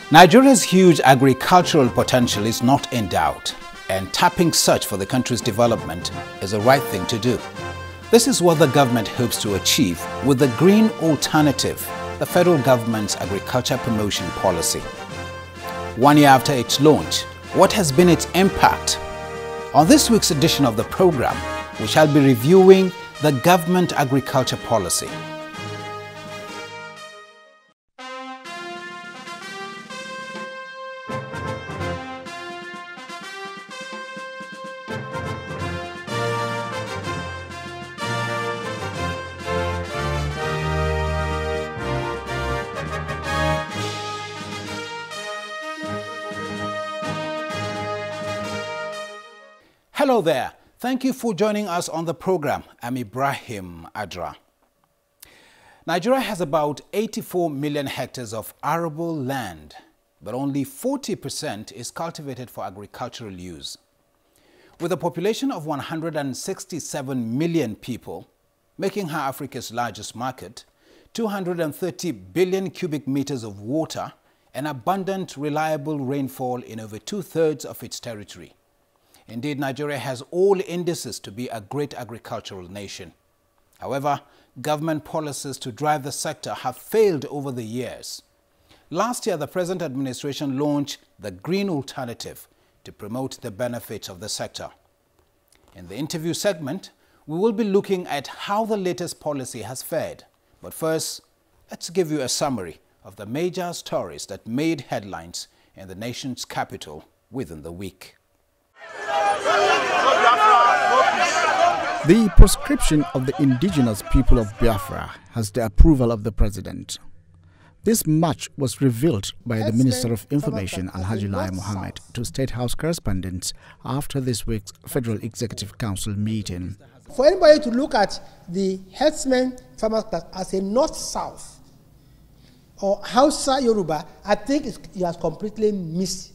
Nigeria's huge agricultural potential is not in doubt, and tapping such for the country's development is the right thing to do. This is what the government hopes to achieve with the Green Alternative, the federal government's agriculture promotion policy. 1 year after its launch, what has been its impact? On this week's edition of the program, we shall be reviewing the government agriculture policy. Hello there. Thank you for joining us on the program. I'm Ibrahim Adra. Nigeria has about 84 million hectares of arable land, but only 40% is cultivated for agricultural use. With a population of 167 million people, making her Africa's largest market, 230 billion cubic meters of water, and abundant, reliable rainfall in over 2/3 of its territory. Indeed, Nigeria has all indices to be a great agricultural nation. However, government policies to drive the sector have failed over the years. Last year, the present administration launched the Green Alternative to promote the benefits of the sector. In the interview segment, we will be looking at how the latest policy has fared. But first, let's give you a summary of the major stories that made headlines in the nation's capital within the week. The proscription of the indigenous people of Biafra has the approval of the president. This much was revealed by the Minister of Information, Alhaji Lai Mohammed, to State House correspondents after this week's Federal Executive Council meeting. For anybody to look at the herdsmen farmers class as a north-south or Hausa Yoruba, I think he has completely missed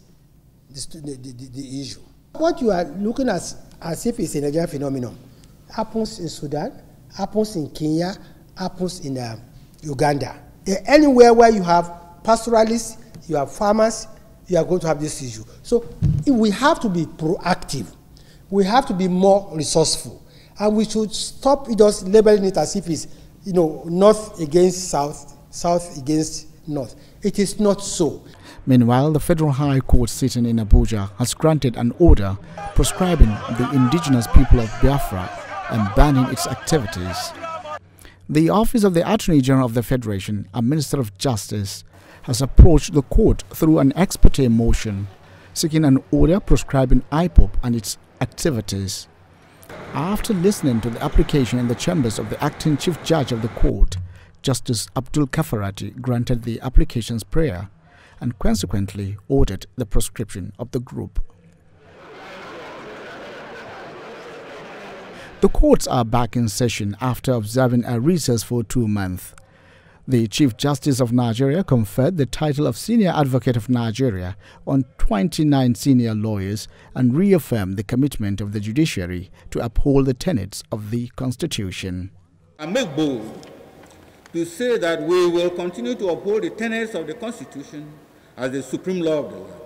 the issue. What you are looking at as if it's a Nigerian phenomenon happens in Sudan, happens in Kenya, happens in Uganda. Anywhere where you have pastoralists, you have farmers, you are going to have this issue. So we have to be proactive. We have to be more resourceful. And we should stop just labeling it as if it's, north against south, south against north. It is not so. Meanwhile, the Federal High Court sitting in Abuja has granted an order proscribing the indigenous people of Biafra and banning its activities. The Office of the Attorney General of the Federation and Minister of Justice has approached the court through an ex parte motion, seeking an order proscribing IPOB and its activities. After listening to the application in the chambers of the acting Chief Judge of the court, Justice Abdul Kafarati granted the application's prayer and consequently ordered the proscription of the group. The courts are back in session after observing a recess for 2 months. The Chief Justice of Nigeria conferred the title of Senior Advocate of Nigeria on 29 senior lawyers and reaffirmed the commitment of the judiciary to uphold the tenets of the Constitution. I make bold to say that we will continue to uphold the tenets of the Constitution as the supreme law of the land,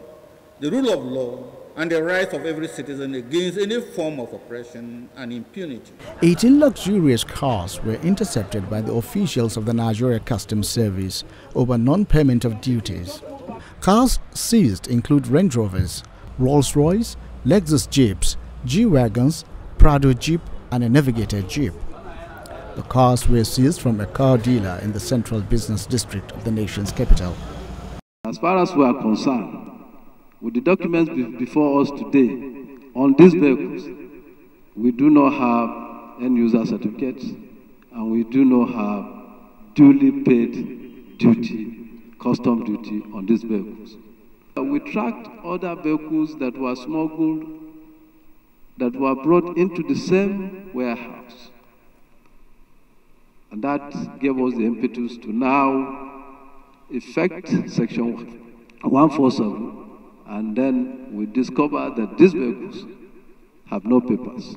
the rule of law, and the rights of every citizen against any form of oppression and impunity. 18 luxurious cars were intercepted by the officials of the Nigeria Customs Service over non-payment of duties. Cars seized include Range Rovers, Rolls-Royce, Lexus Jeeps, G-Wagons, Prado Jeep, and a Navigator Jeep. The cars were seized from a car dealer in the central business district of the nation's capital. As far as we are concerned, with the documents before us today on these vehicles, we do not have end-user certificates and we do not have duly paid duty, custom duty on these vehicles. We tracked other vehicles that were smuggled, that were brought into the same warehouse. And that gave us the impetus to now effect Section 147, and then we discovered that these vehicles have no papers.